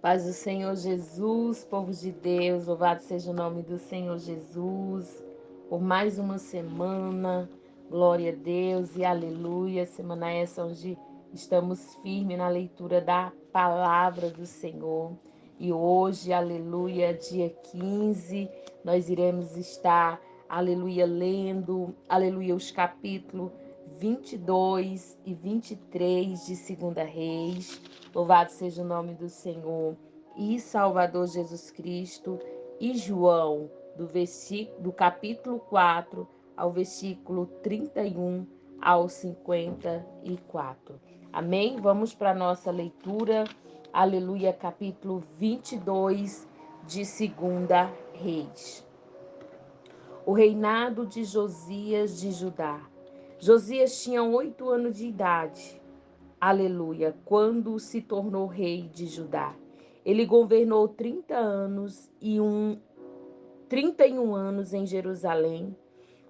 Paz do Senhor Jesus, povo de Deus, louvado seja o nome do Senhor Jesus, por mais uma semana, glória a Deus e aleluia, semana essa onde estamos firmes na leitura da palavra do Senhor. E hoje, aleluia, dia 15, nós iremos estar, aleluia, lendo, aleluia, os capítulos 22 e 23 de 2 Reis. Louvado seja o nome do Senhor e Salvador Jesus Cristo. E João, do capítulo 4 ao versículo 31 ao 54. Amém? Vamos para a nossa leitura. Aleluia, capítulo 22 de 2 Reis. O reinado de Josias de Judá. Josias tinha 8 anos de idade. Aleluia, quando se tornou rei de Judá. Ele governou 31 anos em Jerusalém.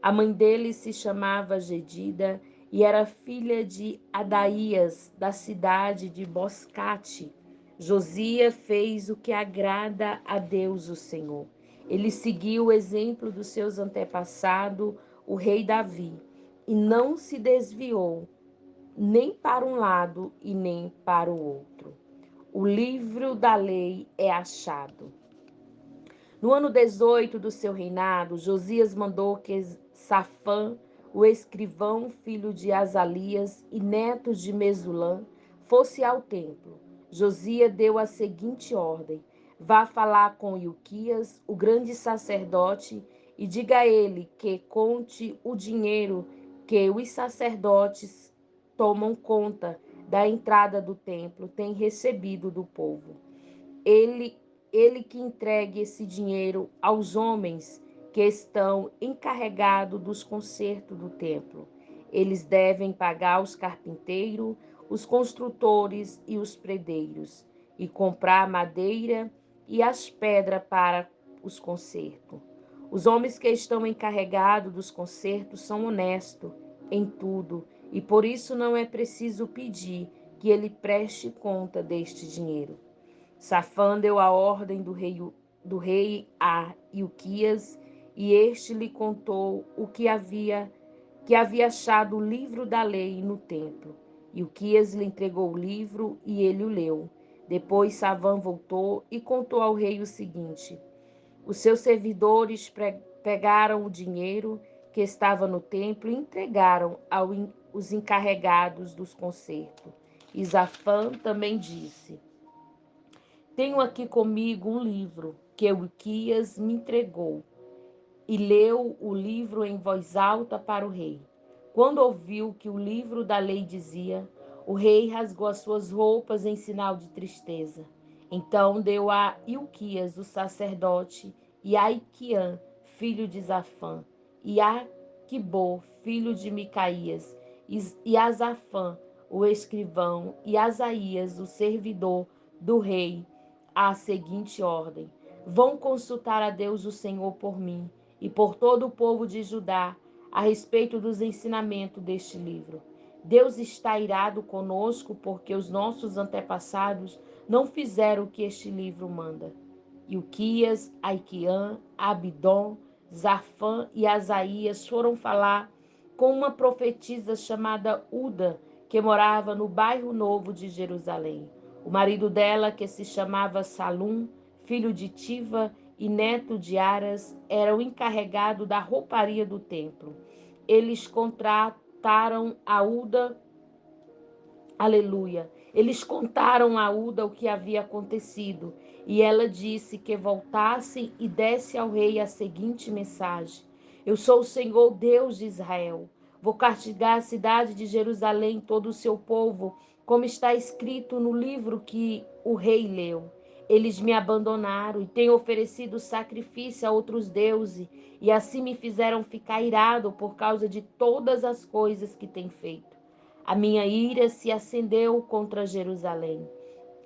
A mãe dele se chamava Gedida e era filha de Adaías, da cidade de Boscate. Josias fez o que agrada a Deus, o Senhor. Ele seguiu o exemplo dos seus antepassados, o rei Davi, e não se desviou nem para um lado e nem para o outro. O livro da lei é achado. No ano 18 do seu reinado, Josias mandou que Safã, o escrivão, filho de Azalias e neto de Mesulã, fosse ao templo. Josias deu a seguinte ordem: vá falar com Ilquias, o grande sacerdote, e diga a ele que conte o dinheiro que os sacerdotes tomam conta da entrada do templo, tem recebido do povo. Ele, ele que entregue esse dinheiro aos homens que estão encarregados dos consertos do templo. Eles devem pagar os carpinteiros, os construtores e os predeiros, e comprar madeira e as pedras para os consertos. Os homens que estão encarregados dos consertos são honestos em tudo, e por isso não é preciso pedir que ele preste conta deste dinheiro. Safã deu a ordem do rei a Ilquias, e este lhe contou o que havia achado o livro da lei no templo. Ilquias lhe entregou o livro e ele o leu. Depois Safã voltou e contou ao rei o seguinte: os seus servidores pegaram o dinheiro que estava no templo e entregaram aos encarregados dos concertos. E Safã também disse: tenho aqui comigo um livro que Ilquias me entregou. E leu o livro em voz alta para o rei. Quando ouviu o que o livro da lei dizia, o rei rasgou as suas roupas em sinal de tristeza. Então deu a Ilquias, o sacerdote, e a Iquiã, filho de Zafã, e a Quibô, filho de Micaías, e a Zafã, o escrivão, e Asaías, o servidor do rei, a seguinte ordem: vão consultar a Deus o Senhor por mim e por todo o povo de Judá a respeito dos ensinamentos deste livro. Deus está irado conosco porque os nossos antepassados não fizeram o que este livro manda. Ilquias, Aiquiã, Abidom, Zafã e Asaías foram falar com uma profetisa chamada Uda, que morava no bairro novo de Jerusalém. O marido dela, que se chamava Salum, filho de Tiva e neto de Aras, era o encarregado da rouparia do templo. Eles contrataram a Uda, aleluia. Eles contaram a Uda o que havia acontecido, e ela disse que voltasse e desse ao rei a seguinte mensagem: eu sou o Senhor Deus de Israel. Vou castigar a cidade de Jerusalém, todo o seu povo, como está escrito no livro que o rei leu. Eles me abandonaram e têm oferecido sacrifício a outros deuses, e assim me fizeram ficar irado por causa de todas as coisas que têm feito. A minha ira se acendeu contra Jerusalém.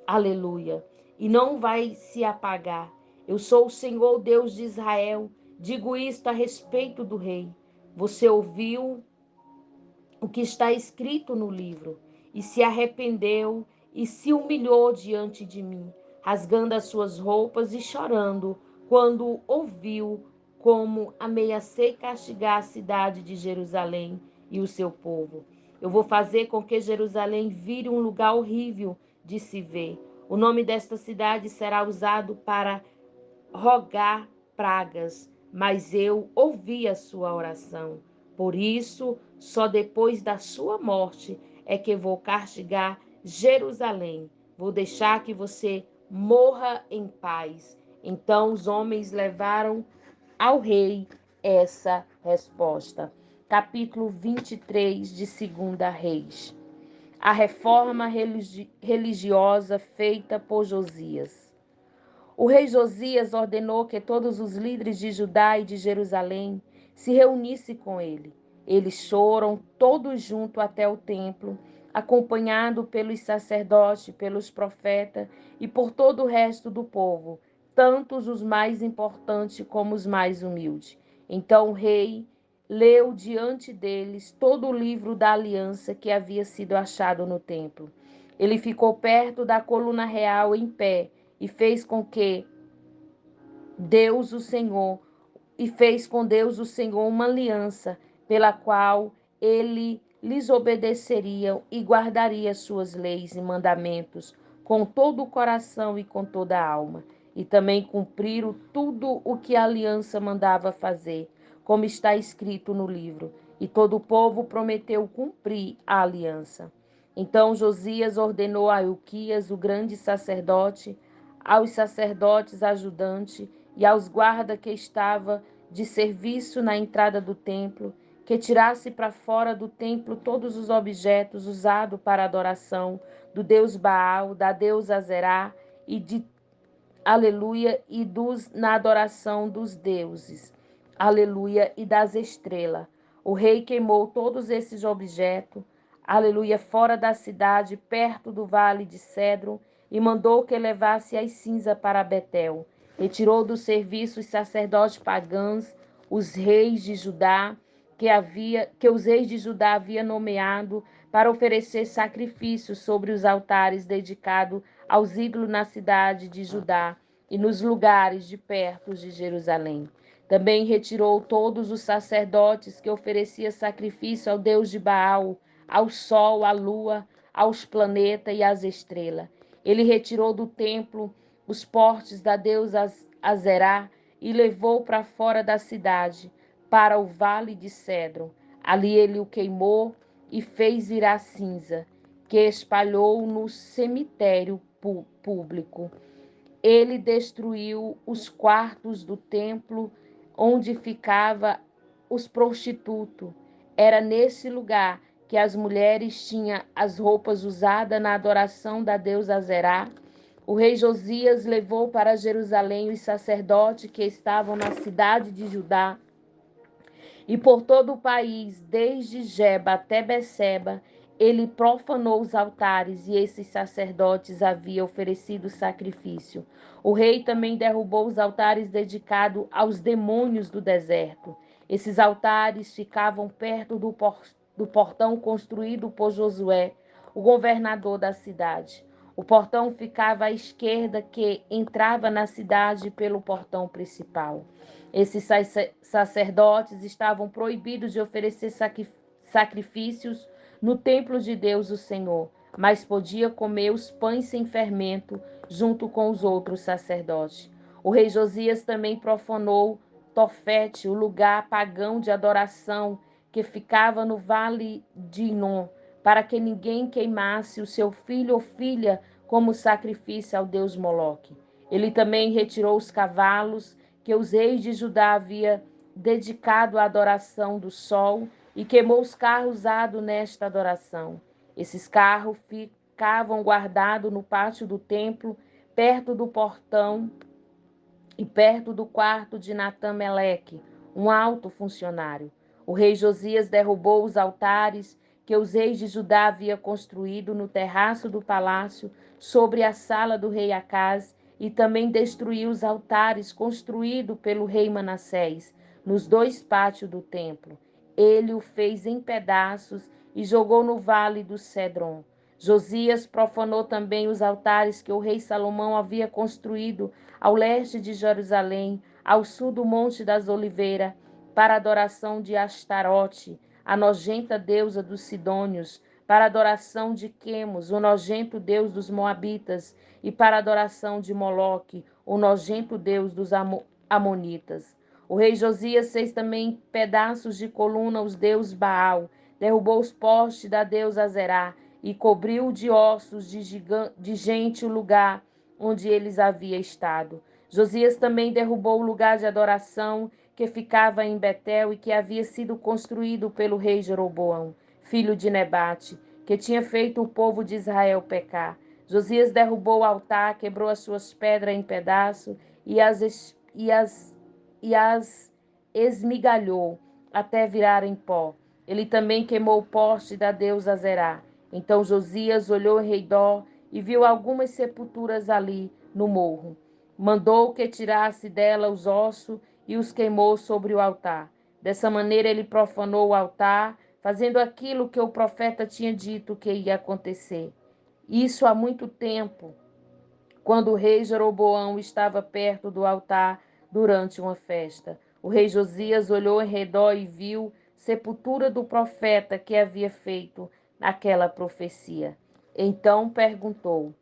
Aleluia. E não vai se apagar. Eu sou o Senhor Deus de Israel. Digo isto a respeito do rei. Você ouviu o que está escrito no livro e se arrependeu e se humilhou diante de mim. rasgando as suas roupas e chorando, quando ouviu como ameacei castigar a cidade de Jerusalém e o seu povo. Eu vou fazer com que Jerusalém vire um lugar horrível de se ver. O nome desta cidade será usado para rogar pragas, mas eu ouvi a sua oração. Por isso, só depois da sua morte é que vou castigar Jerusalém. Vou deixar que você morra em paz. Então os homens levaram ao rei essa resposta. Capítulo 23 de 2 Reis. A reforma religiosa feita por Josias. O rei Josias ordenou que todos os líderes de Judá e de Jerusalém se reunissem com ele. Eles foram todos juntos até o templo, acompanhado pelos sacerdotes, pelos profetas e por todo o resto do povo, tantos os mais importantes como os mais humildes. Então o rei leu diante deles todo o livro da aliança que havia sido achado no templo. Ele ficou perto da coluna real em pé e fez com Deus o Senhor uma aliança pela qual ele lhes obedeceria e guardaria suas leis e mandamentos com todo o coração e com toda a alma. E também cumpriram tudo o que a aliança mandava fazer, como está escrito no livro. E todo o povo prometeu cumprir a aliança. Então Josias ordenou a Ilquias, o grande sacerdote, aos sacerdotes ajudantes e aos guardas que estavam de serviço na entrada do templo, que tirasse para fora do templo todos os objetos usados para adoração do deus Baal, da deusa Azerá e de aleluia, e na adoração dos deuses, aleluia, e das estrelas. O rei queimou todos esses objetos, aleluia, fora da cidade, perto do vale de Cedron, e mandou que levasse as cinzas para Betel. Retirou do serviço os sacerdotes pagãos, os reis de Judá, que os reis de Judá haviam nomeado para oferecer sacrifícios sobre os altares dedicados aos ídolos na cidade de Judá e nos lugares de perto de Jerusalém. Também retirou todos os sacerdotes que ofereciam sacrifício ao deus de Baal, ao sol, à lua, aos planetas e às estrelas. Ele retirou do templo os postes da deusa Azerá e levou para fora da cidade, para o vale de Cedron. Ali ele o queimou e fez virar cinza, que espalhou no cemitério público. Ele destruiu os quartos do templo onde ficavam os prostitutos. Era nesse lugar que as mulheres tinham as roupas usadas na adoração da deusa Azerá. O rei Josias levou para Jerusalém os sacerdotes que estavam na cidade de Judá e por todo o país, desde Geba até Beceba, ele profanou os altares e esses sacerdotes haviam oferecido sacrifício. O rei também derrubou os altares dedicados aos demônios do deserto. Esses altares ficavam perto do portão construído por Josué, o governador da cidade. O portão ficava à esquerda, que entrava na cidade pelo portão principal. Esses sacerdotes estavam proibidos de oferecer sacrifícios no templo de Deus, o Senhor, mas podia comer os pães sem fermento junto com os outros sacerdotes. O rei Josias também profanou Tofete, o lugar pagão de adoração que ficava no vale de Inom, para que ninguém queimasse o seu filho ou filha como sacrifício ao deus Moloque. Ele também retirou os cavalos que os reis de Judá haviam dedicado à adoração do sol e queimou os carros usados nesta adoração. Esses carros ficavam guardados no pátio do templo, perto do portão e perto do quarto de Natã-Meleque, um alto funcionário. O rei Josias derrubou os altares que os reis de Judá haviam construído no terraço do palácio sobre a sala do rei Acaz e também destruiu os altares construídos pelo rei Manassés nos dois pátios do templo. Ele o fez em pedaços e jogou no vale do Cedron. Josias profanou também os altares que o rei Salomão havia construído ao leste de Jerusalém, ao sul do Monte das Oliveiras, para a adoração de Astarote, a nojenta deusa dos Sidônios, para a adoração de Quemos, o nojento deus dos Moabitas, e para a adoração de Moloque, o nojento deus dos Amonitas. O rei Josias fez também pedaços de coluna os deuses Baal, derrubou os postes da deusa Azerá e cobriu de ossos de gente o lugar onde eles haviam estado. Josias também derrubou o lugar de adoração que ficava em Betel e que havia sido construído pelo rei Jeroboão, filho de Nebate, que tinha feito o povo de Israel pecar. Josias derrubou o altar, quebrou as suas pedras em pedaços e as esmigalhou até virar em pó. Ele também queimou o poste da deusa Zerá. Então Josias olhou em redor e viu algumas sepulturas ali no morro. Mandou que tirasse dela os ossos e os queimou sobre o altar. Dessa maneira ele profanou o altar, fazendo aquilo que o profeta tinha dito que ia acontecer. Isso há muito tempo, quando o rei Jeroboão estava perto do altar durante uma festa. O rei Josias olhou em redor e viu sepultura do profeta que havia feito aquela profecia. Então perguntou: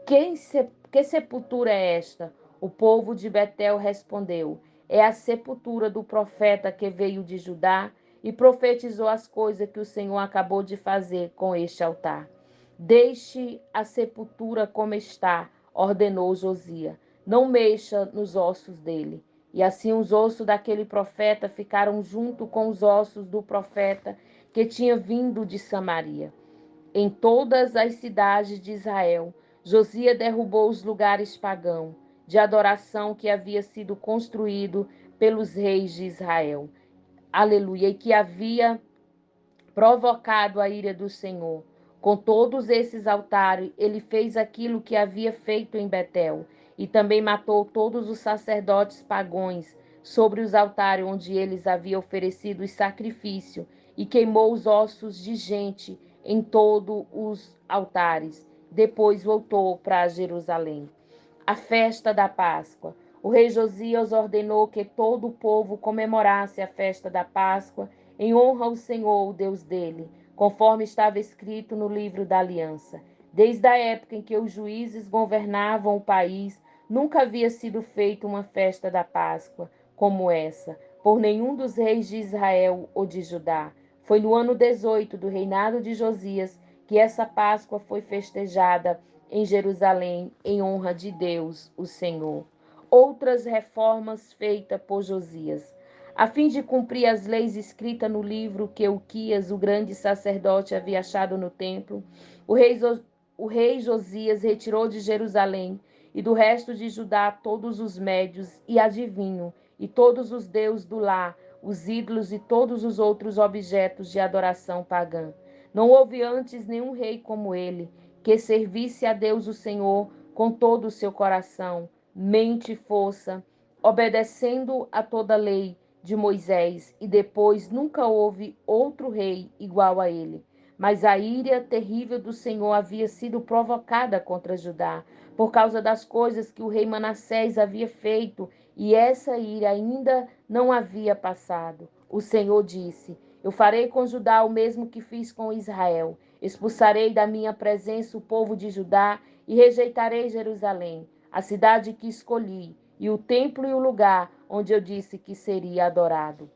que sepultura é esta? O povo de Betel respondeu: é a sepultura do profeta que veio de Judá e profetizou as coisas que o Senhor acabou de fazer com este altar. Deixe a sepultura como está, ordenou Josias. Não mexa nos ossos dele. E assim os ossos daquele profeta ficaram junto com os ossos do profeta que tinha vindo de Samaria. Em todas as cidades de Israel, Josias derrubou os lugares pagãos de adoração que havia sido construído pelos reis de Israel. Aleluia! E que havia provocado a ira do Senhor. Com todos esses altares, ele fez aquilo que havia feito em Betel, e também matou todos os sacerdotes pagãos sobre os altares onde eles haviam oferecido os sacrifícios, e queimou os ossos de gente em todos os altares. Depois voltou para Jerusalém. A festa da Páscoa. O rei Josias ordenou que todo o povo comemorasse a festa da Páscoa em honra ao Senhor, o Deus dele, conforme estava escrito no livro da aliança. Desde a época em que os juízes governavam o país, nunca havia sido feita uma festa da Páscoa como essa, por nenhum dos reis de Israel ou de Judá. Foi no ano 18 do reinado de Josias que essa Páscoa foi festejada em Jerusalém, em honra de Deus, o Senhor. Outras reformas feitas por Josias. A fim de cumprir as leis escritas no livro que Uquias, o grande sacerdote, havia achado no templo, o rei Josias retirou de Jerusalém e do resto de Judá todos os médios e adivinhos, e todos os deuses do lar, os ídolos e todos os outros objetos de adoração pagã. Não houve antes nenhum rei como ele, que servisse a Deus o Senhor com todo o seu coração, mente e força, obedecendo a toda a lei de Moisés, e depois nunca houve outro rei igual a ele. Mas a ira terrível do Senhor havia sido provocada contra Judá, por causa das coisas que o rei Manassés havia feito, e essa ira ainda não havia passado. O Senhor disse: eu farei com Judá o mesmo que fiz com Israel. Expulsarei da minha presença o povo de Judá e rejeitarei Jerusalém, a cidade que escolhi, e o templo e o lugar onde eu disse que seria adorado.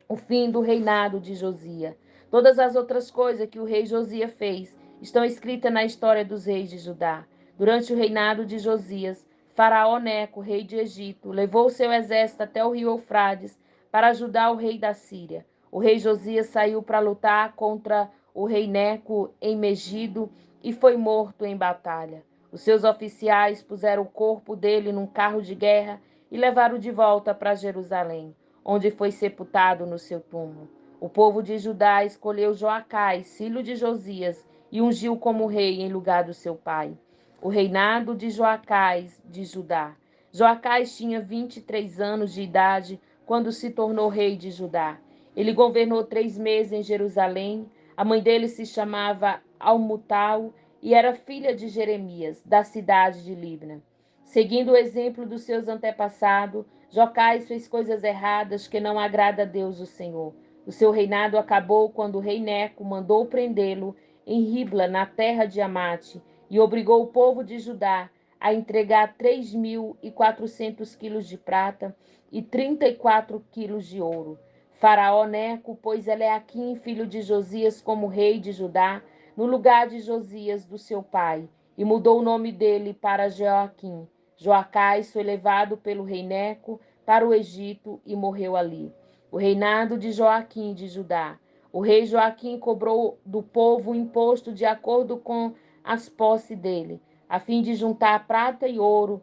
O fim do reinado de Josias. Todas as outras coisas que o rei Josias fez estão escritas na história dos reis de Judá. Durante o reinado de Josias, Faraó Neco, rei de Egito, levou seu exército até o rio Eufrates para ajudar o rei da Síria. O rei Josias saiu para lutar contra o rei Neco em Megido e foi morto em batalha. Os seus oficiais puseram o corpo dele num carro de guerra e levaram de volta para Jerusalém, onde foi sepultado no seu túmulo. O povo de Judá escolheu Joacás, filho de Josias, e ungiu como rei em lugar do seu pai. O reinado de Joacás de Judá. Joacás tinha 23 anos de idade quando se tornou rei de Judá. Ele governou 3 meses em Jerusalém. A mãe dele se chamava Almutal e era filha de Jeremias, da cidade de Libna. Seguindo o exemplo dos seus antepassados, Jocais fez coisas erradas que não agrada a Deus o Senhor. O seu reinado acabou quando o rei Neco mandou prendê-lo em Ribla, na terra de Amate, e obrigou o povo de Judá a entregar 3.400 quilos de prata e 34 quilos de ouro. Faraó Neco pôs Eleaquim, filho de Josias, como rei de Judá, no lugar de Josias, do seu pai, e mudou o nome dele para Joaquim. Joacás foi levado pelo rei Neco para o Egito e morreu ali. O reinado de Joaquim de Judá. O rei Joaquim cobrou do povo o imposto de acordo com as posses dele, a fim de juntar prata e ouro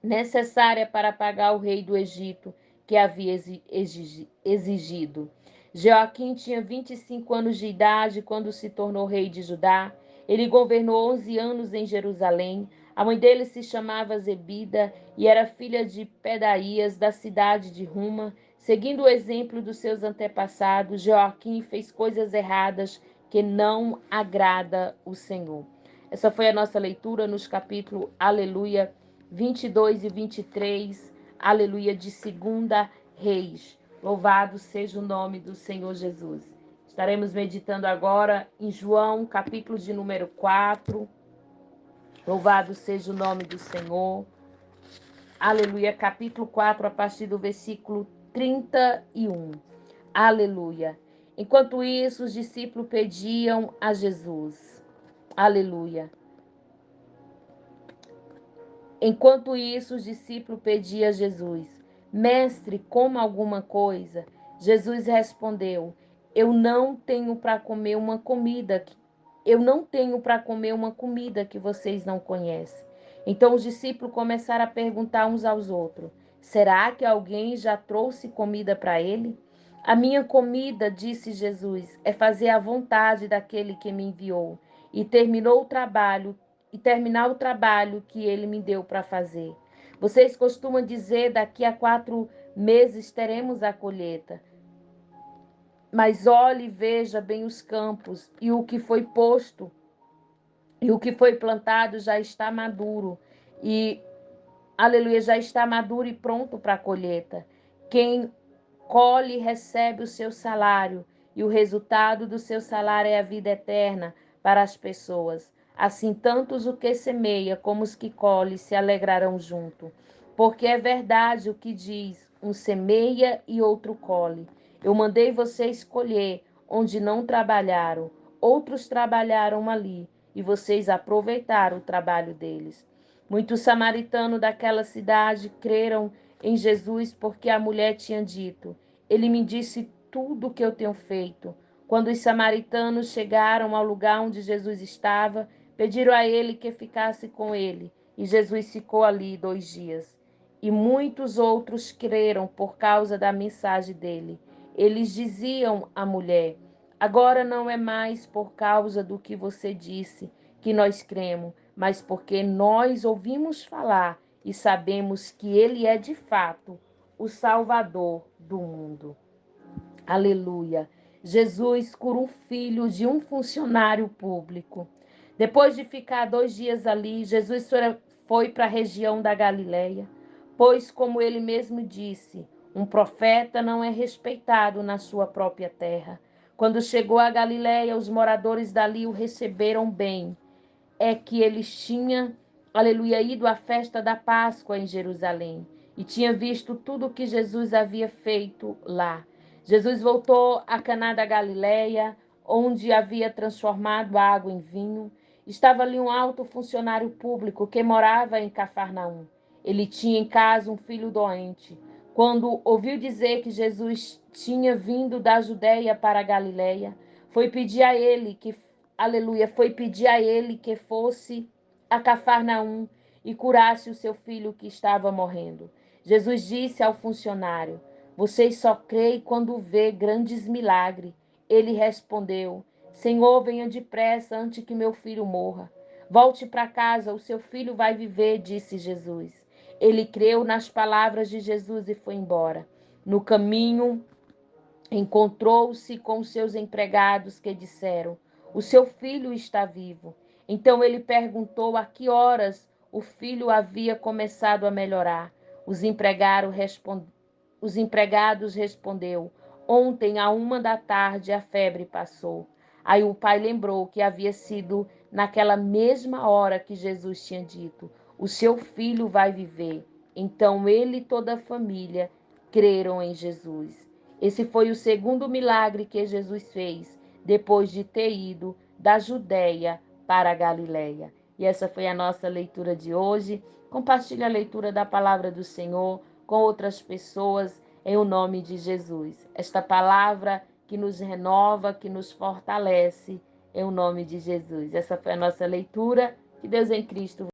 necessária para pagar o rei do Egito que havia exigido. Joaquim tinha 25 anos de idade quando se tornou rei de Judá. Ele governou 11 anos em Jerusalém. A mãe dele se chamava Zebida e era filha de Pedaías, da cidade de Ruma. Seguindo o exemplo dos seus antepassados, Joaquim fez coisas erradas que não agrada o Senhor. Essa foi a nossa leitura nos capítulos, aleluia, 22 e 23, aleluia, de 2 Reis. Louvado seja o nome do Senhor Jesus. Estaremos meditando agora em João, capítulo de número 4. Louvado seja o nome do Senhor. Aleluia, capítulo 4, a partir do versículo 31. Aleluia. Enquanto isso, os discípulos pediam a Jesus. Aleluia. Enquanto isso, os discípulos pediam a Jesus: Mestre, coma alguma coisa. Jesus respondeu: Eu não tenho para comer uma comida que vocês não conhecem. Então os discípulos começaram a perguntar uns aos outros: Será que alguém já trouxe comida para ele? A minha comida, disse Jesus, é fazer a vontade daquele que me enviou e terminar o trabalho que ele me deu para fazer. Vocês costumam dizer: daqui a 4 meses teremos a colheita. Mas olhe e veja bem os campos, e o que foi posto, e o que foi plantado já está maduro, e, aleluia, já está maduro e pronto para a colheita. Quem colhe recebe o seu salário, e o resultado do seu salário é a vida eterna para as pessoas. Assim, tantos o que semeia como os que colhem se alegrarão junto. Porque é verdade o que diz: um semeia e outro colhe. Eu mandei vocês colher onde não trabalharam, outros trabalharam ali, e vocês aproveitaram o trabalho deles. Muitos samaritanos daquela cidade creram em Jesus porque a mulher tinha dito: Ele me disse tudo o que eu tenho feito. Quando os samaritanos chegaram ao lugar onde Jesus estava, pediram a ele que ficasse com ele, e Jesus ficou ali 2 dias. E muitos outros creram por causa da mensagem dele. Eles diziam à mulher: Agora não é mais por causa do que você disse que nós cremos, mas porque nós ouvimos falar e sabemos que ele é de fato o Salvador do mundo. Aleluia. Jesus cura o filho de um funcionário público. Depois de ficar 2 dias ali, Jesus foi para a região da Galileia, pois, como ele mesmo disse, um profeta não é respeitado na sua própria terra. Quando chegou a Galileia, os moradores dali o receberam bem. É que eles tinham, aleluia, ido à festa da Páscoa em Jerusalém e tinha visto tudo o que Jesus havia feito lá. Jesus voltou a Caná da Galileia, onde havia transformado a água em vinho. Estava ali um alto funcionário público que morava em Cafarnaum. Ele tinha em casa um filho doente. Quando ouviu dizer que Jesus tinha vindo da Judéia para a Galileia, foi pedir a ele que, aleluia, foi pedir a ele que fosse a Cafarnaum e curasse o seu filho que estava morrendo. Jesus disse ao funcionário: Vocês só creem quando vê grandes milagres. Ele respondeu: Senhor, venha depressa antes que meu filho morra. Volte para casa, o seu filho vai viver, disse Jesus. Ele creu nas palavras de Jesus e foi embora. No caminho, encontrou-se com seus empregados que disseram: o seu filho está vivo. Então ele perguntou a que horas o filho havia começado a melhorar. Os empregados respondeu: ontem, à 1 da tarde, a febre passou. Aí o pai lembrou que havia sido naquela mesma hora que Jesus tinha dito: o seu filho vai viver. Então ele e toda a família creram em Jesus. Esse foi o segundo milagre que Jesus fez, depois de ter ido da Judéia para a Galiléia. E essa foi a nossa leitura de hoje. Compartilhe a leitura da palavra do Senhor com outras pessoas, em o nome de Jesus. Esta palavra que nos renova, que nos fortalece, em o nome de Jesus. Essa foi a nossa leitura. Que Deus em Cristo